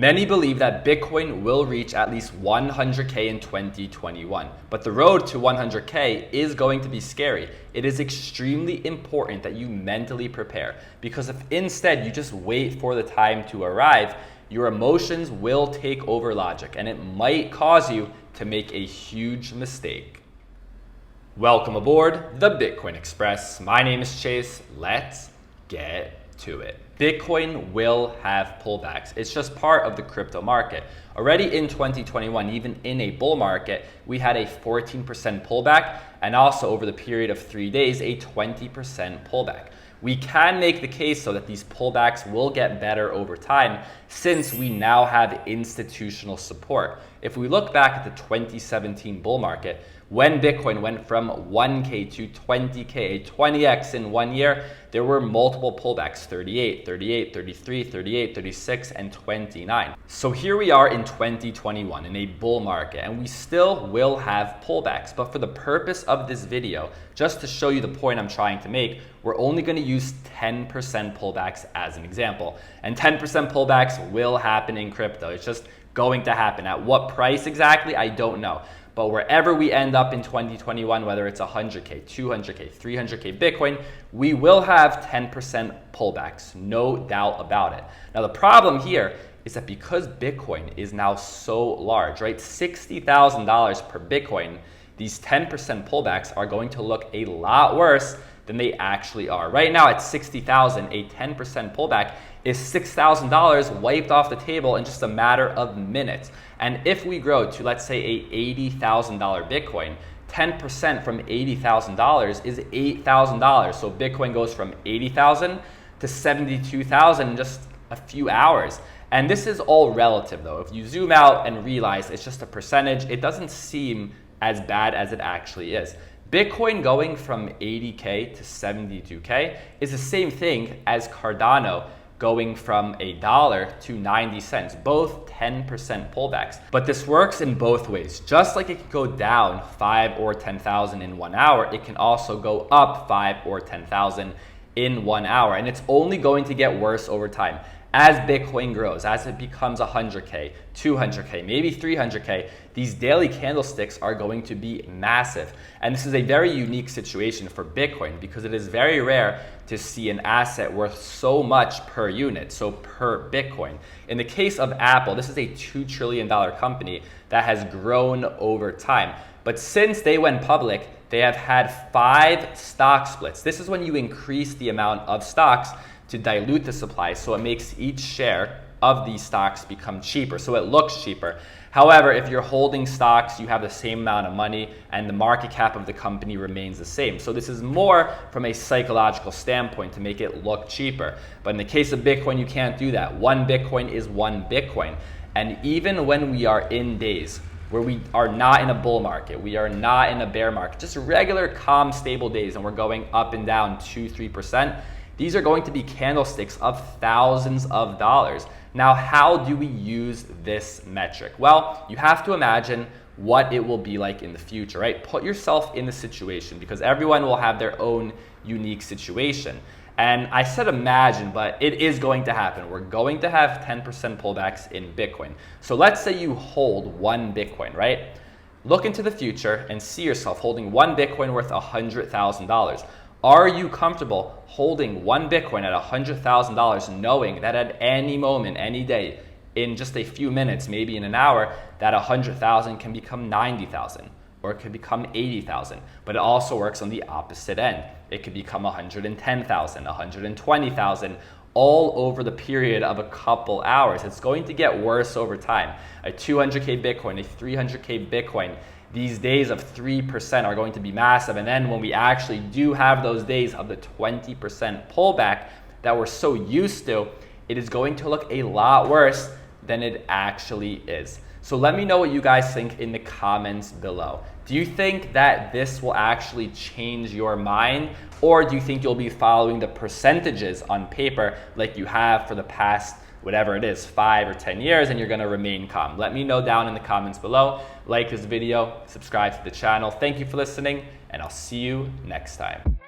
Many believe that Bitcoin will reach at least 100K in 2021, but the road to 100K is going to be scary. It is extremely important that you mentally prepare, because if instead you just wait for the time to arrive, your emotions will take over logic and it might cause you to make a huge mistake. Welcome aboard the Bitcoin Express. My name is Chase. Let's get to it. Bitcoin will have pullbacks. It's just part of the crypto market. Already in 2021, even in a bull market, we had a 14% pullback, and also over the period of 3 days, a 20% pullback. We can make the case so that these pullbacks will get better over time since we now have institutional support. If we look back at the 2017 bull market, when Bitcoin went from 1K to 20K, a 20x in 1 year, there were multiple pullbacks, 38, 38, 33, 38, 36, and 29. So here we are in 2021 in a bull market, and we still will have pullbacks. But for the purpose of this video, just to show you the point I'm trying to make, we're only going to use 10% pullbacks as an example. And 10% pullbacks will happen in crypto. It's just going to happen. At what price exactly, I don't know. But wherever we end up in 2021, whether it's 100K, 200K, 300K Bitcoin, we will have 10% pullbacks, no doubt about it. Now, the problem here is that because Bitcoin is now so large, right, $60,000 per Bitcoin, these 10% pullbacks are going to look a lot worse than they actually are. Right now at 60,000, a 10% pullback is $6,000 wiped off the table in just a matter of minutes. And if we grow to, let's say, a $80,000 Bitcoin, 10% from $80,000 is $8,000. So Bitcoin goes from 80,000 to 72,000 in just a few hours. And this is all relative though. If you zoom out and realize it's just a percentage, it doesn't seem as bad as it actually is. Bitcoin going from 80K to 72K is the same thing as Cardano going from $1 to 90 cents, both 10% pullbacks. But this works in both ways. Just like it can go down 5 or 10,000 in 1 hour, it can also go up 5 or 10,000 in 1 hour. And it's only going to get worse over time. As Bitcoin grows, as it becomes 100K, 200K, maybe 300K, these daily candlesticks are going to be massive. And this is a very unique situation for Bitcoin because it is very rare to see an asset worth so much per unit, so per Bitcoin. In the case of Apple, this is a $2 trillion company that has grown over time. But since they went public, they have had 5 stock splits. This is when you increase the amount of stocks to dilute the supply, so it makes each share of these stocks become cheaper, so it looks cheaper. However, if you're holding stocks, you have the same amount of money and the market cap of the company remains the same. So this is more from a psychological standpoint to make it look cheaper. But in the case of Bitcoin, you can't do that. 1 Bitcoin is 1 Bitcoin. And even when we are in days where we are not in a bull market, we are not in a bear market, just regular, calm, stable days, and we're going up and down 2-3%, these are going to be candlesticks of thousands of dollars. Now, how do we use this metric? Well, you have to imagine what it will be like in the future, right? Put yourself in the situation because everyone will have their own unique situation. And I said imagine, but it is going to happen. We're going to have 10% pullbacks in Bitcoin. So let's say you hold 1 Bitcoin, right? Look into the future and see yourself holding 1 Bitcoin worth $100,000. Are you comfortable holding 1 Bitcoin at $100,000 knowing that at any moment, any day, in just a few minutes, maybe in an hour, that 100,000 can become 90,000 or it could become 80,000, but it also works on the opposite end. It could become 110,000, 120,000, all over the period of a couple hours. It's going to get worse over time. A 200K Bitcoin, a 300K Bitcoin, these days of 3% are going to be massive. And then when we actually do have those days of the 20% pullback that we're so used to, it is going to look a lot worse than it actually is. So let me know what you guys think in the comments below. Do you think that this will actually change your mind? Or do you think you'll be following the percentages on paper like you have for the past, whatever it is, 5 or 10 years, and you're gonna remain calm? Let me know down in the comments below. Like this video, subscribe to the channel. Thank you for listening, and I'll see you next time.